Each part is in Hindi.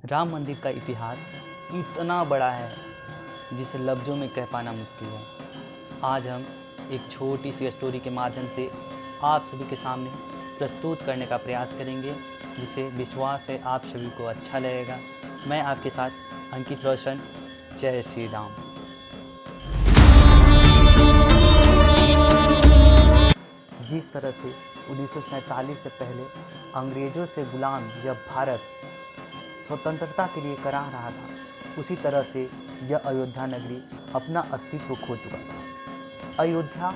राम मंदिर का इतिहास इतना बड़ा है जिसे लफ्ज़ों में कह पाना मुश्किल है। आज हम एक छोटी सी स्टोरी के माध्यम से आप सभी के सामने प्रस्तुत करने का प्रयास करेंगे, जिसे विश्वास है आप सभी को अच्छा लगेगा। मैं आपके साथ अंकित रोशन। जय श्री राम। जिस तरह से 1947 से पहले अंग्रेज़ों से गुलाम जब भारत स्वतंत्रता के लिए कराह रहा था, उसी तरह से यह अयोध्या नगरी अपना अस्तित्व खो चुका था। अयोध्या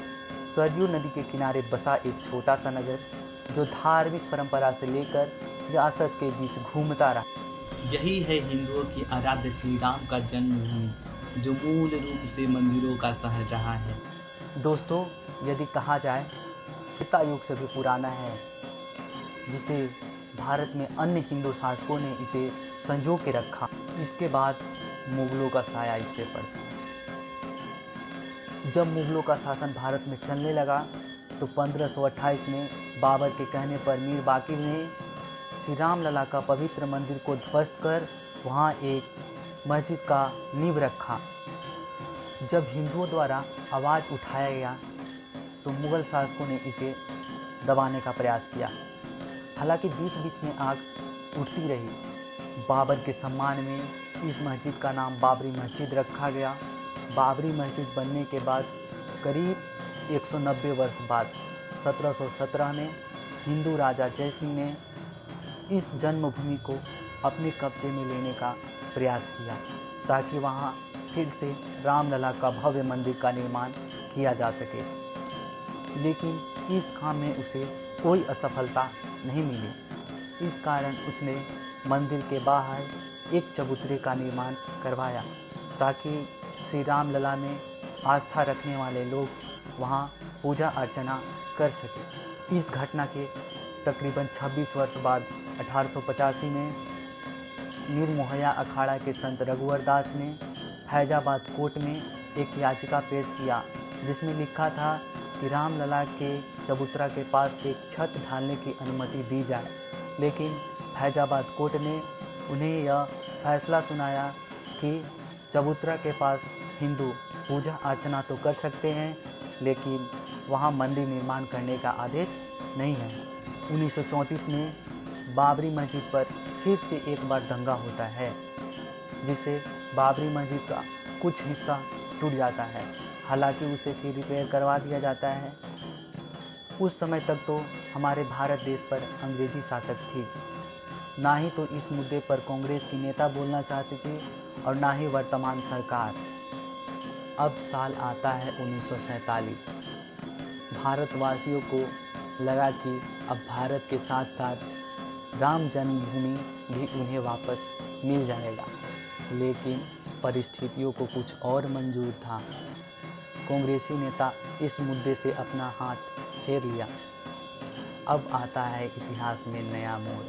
सरयू नदी के किनारे बसा एक छोटा सा नगर, जो धार्मिक परंपरा से लेकर विरासत के बीच घूमता रहा। यही है हिंदुओं की आराध्य श्री राम का जन्मभूमि, जो मूल रूप से मंदिरों का शहर रहा है। दोस्तों, यदि कहा जाए त्रेता युग से भी पुराना है, जिसे भारत में अन्य हिंदू शासकों ने इसे संजो के रखा। इसके बाद मुगलों का साया इस पे पड़ता है। जब मुगलों का शासन भारत में चलने लगा तो 1528 में बाबर के कहने पर मीर बाकिर ने श्री राम लला का पवित्र मंदिर को ध्वस्त कर वहाँ एक मस्जिद का नींव रखा। जब हिंदुओं द्वारा आवाज़ उठाया गया तो मुगल शासकों ने इसे दबाने का प्रयास किया। हालांकि बीच बीच में आग उठती रही। बाबर के सम्मान में इस मस्जिद का नाम बाबरी मस्जिद रखा गया। बाबरी मस्जिद बनने के बाद करीब 190 वर्ष बाद 1717 में हिंदू राजा जय सिंह ने इस जन्मभूमि को अपने कब्जे में लेने का प्रयास किया, ताकि वहाँ फिर से रामलला का भव्य मंदिर का निर्माण किया जा सके। लेकिन इस काम में उसे कोई असफलता नहीं मिली। इस कारण उसने मंदिर के बाहर एक चबूतरे का निर्माण करवाया, ताकि श्री राम लला में आस्था रखने वाले लोग वहाँ पूजा अर्चना कर सके। इस घटना के तकरीबन 26 वर्ष बाद 1885 में निर्मोहया अखाड़ा के संत रघुवर दास ने फैजाबाद कोर्ट में एक याचिका पेश किया, जिसमें लिखा था कि रामलला के चबूतरा के पास एक छत ढालने की अनुमति दी जाए। लेकिन फैजाबाद कोर्ट ने उन्हें यह फैसला सुनाया कि चबूतरा के पास हिंदू पूजा अर्चना तो कर सकते हैं, लेकिन वहाँ मंदिर निर्माण करने का आदेश नहीं है। 1934 में बाबरी मस्जिद पर फिर से एक बार दंगा होता है, जिससे बाबरी मस्जिद का कुछ हिस्सा टूट जाता है। हालांकि उसे फिर रिपेयर करवा दिया जाता है। उस समय तक तो हमारे भारत देश पर अंग्रेजी शासक थी। ना ही तो इस मुद्दे पर कांग्रेस की नेता बोलना चाहती थी और ना ही वर्तमान सरकार। अब साल आता है 1947। भारतवासियों को लगा कि अब भारत के साथ साथ राम जन्मभूमि भी उन्हें वापस मिल जाएगा, लेकिन परिस्थितियों को कुछ और मंजूर था। कांग्रेसी नेता इस मुद्दे से अपना हाथ फेर लिया। अब आता है इतिहास में नया मोड़।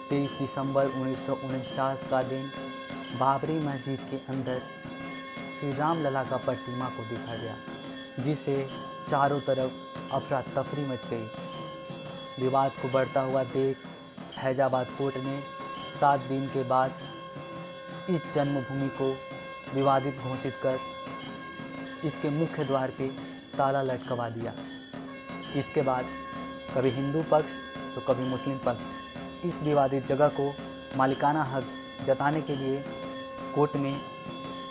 23 दिसंबर 1949 का दिन बाबरी मस्जिद के अंदर श्री राम लला का प्रतिमा को देखा गया, जिससे चारों तरफ अफरा तफरी मच गई। विवाद को बढ़ता हुआ देख फैजाबाद कोर्ट ने 7 दिन के बाद इस जन्मभूमि को विवादित घोषित कर इसके मुख्य द्वार पे ताला लटकवा दिया। इसके बाद कभी हिंदू पक्ष तो कभी मुस्लिम पक्ष इस विवादित जगह को मालिकाना हक जताने के लिए कोर्ट में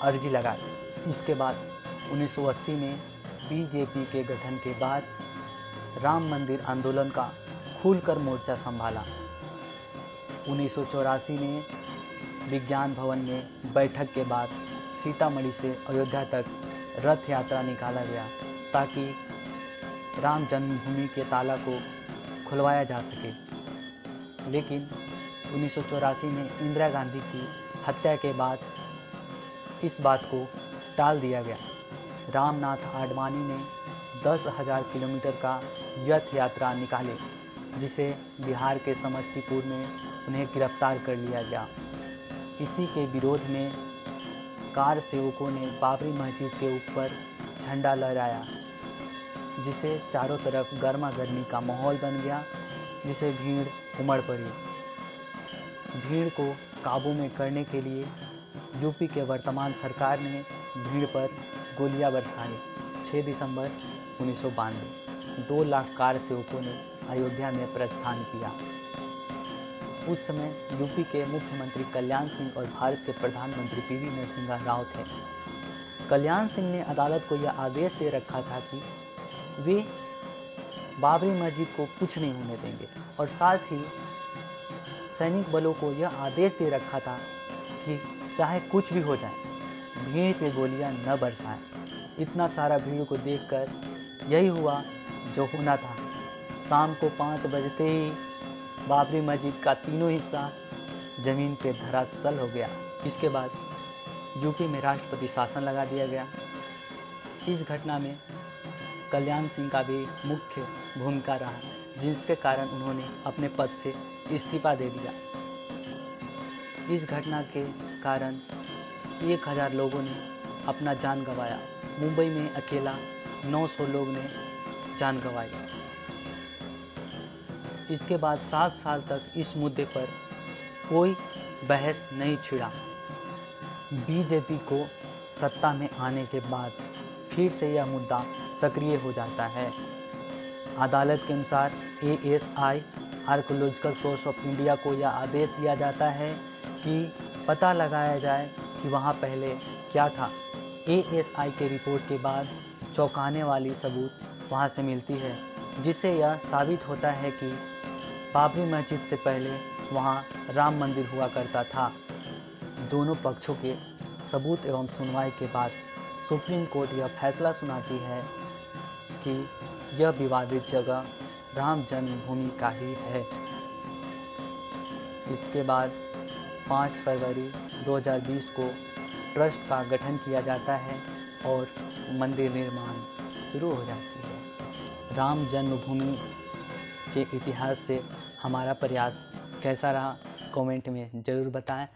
अर्जी लगाई। इसके बाद 1980 में बीजेपी के गठन के बाद राम मंदिर आंदोलन का खुलकर मोर्चा संभाला। 1984 में विज्ञान भवन में बैठक के बाद सीतामढ़ी से अयोध्या तक रथ यात्रा निकाला गया, ताकि राम जन्मभूमि के ताला को खुलवाया जा सके। लेकिन 1984 में इंदिरा गांधी की हत्या के बाद इस बात को टाल दिया गया। रामनाथ आडवाणी ने 10,000 किलोमीटर का रथ यात्रा निकाले, जिसे बिहार के समस्तीपुर में उन्हें गिरफ्तार कर लिया गया। इसी के विरोध में कार सेवकों ने बाबरी मस्जिद के ऊपर झंडा लहराया, जिसे चारों तरफ गर्मा गर्मी का माहौल बन गया, जिसे भीड़ उमड़ पड़ी। भीड़ को काबू में करने के लिए यूपी के वर्तमान सरकार ने भीड़ पर गोलियां बरसाई। 6 दिसंबर 1992 2 लाख कार सेवकों ने अयोध्या में प्रस्थान किया। उस समय यूपी के मुख्यमंत्री कल्याण सिंह और भारत के प्रधानमंत्री पीवी नरसिम्हा राव थे। कल्याण सिंह ने अदालत को यह आदेश दे रखा था कि वे बाबरी मस्जिद को कुछ नहीं होने देंगे और साथ ही सैनिक बलों को यह आदेश दे रखा था कि चाहे कुछ भी हो जाए भीड़ पे गोलियां न बरसाएं। इतना सारा भीड़ को देखकर यही हुआ जो होना था। शाम को 5 बजते ही बाबरी मस्जिद का तीनों हिस्सा ज़मीन पे धराशायी हो गया। इसके बाद यूपी में राष्ट्रपति शासन लगा दिया गया। इस घटना में कल्याण सिंह का भी मुख्य भूमिका रहा, जिसके कारण उन्होंने अपने पद से इस्तीफा दे दिया। इस घटना के कारण 1000 लोगों ने अपना जान गंवाया। मुंबई में अकेला 900 लोग ने जान गंवाई। इसके बाद 7 साल तक इस मुद्दे पर कोई बहस नहीं छिड़ा। बीजेपी को सत्ता में आने के बाद फिर से यह मुद्दा सक्रिय हो जाता है। अदालत के अनुसार ASI archaeological source of India को यह आदेश दिया जाता है कि पता लगाया जाए कि वहाँ पहले क्या था। ASI के रिपोर्ट के बाद चौंकाने वाली सबूत वहाँ से मिलती है, जिससे यह साबित होता है कि बाबरी मस्जिद से पहले वहाँ राम मंदिर हुआ करता था। दोनों पक्षों के सबूत एवं सुनवाई के बाद सुप्रीम कोर्ट यह फैसला सुनाती है कि यह विवादित जगह राम जन्मभूमि का ही है। इसके बाद 5 फरवरी 2020 को ट्रस्ट का गठन किया जाता है और मंदिर निर्माण शुरू हो जाती है। राम जन्मभूमि के इतिहास से हमारा प्रयास कैसा रहा कमेंट में ज़रूर बताएं।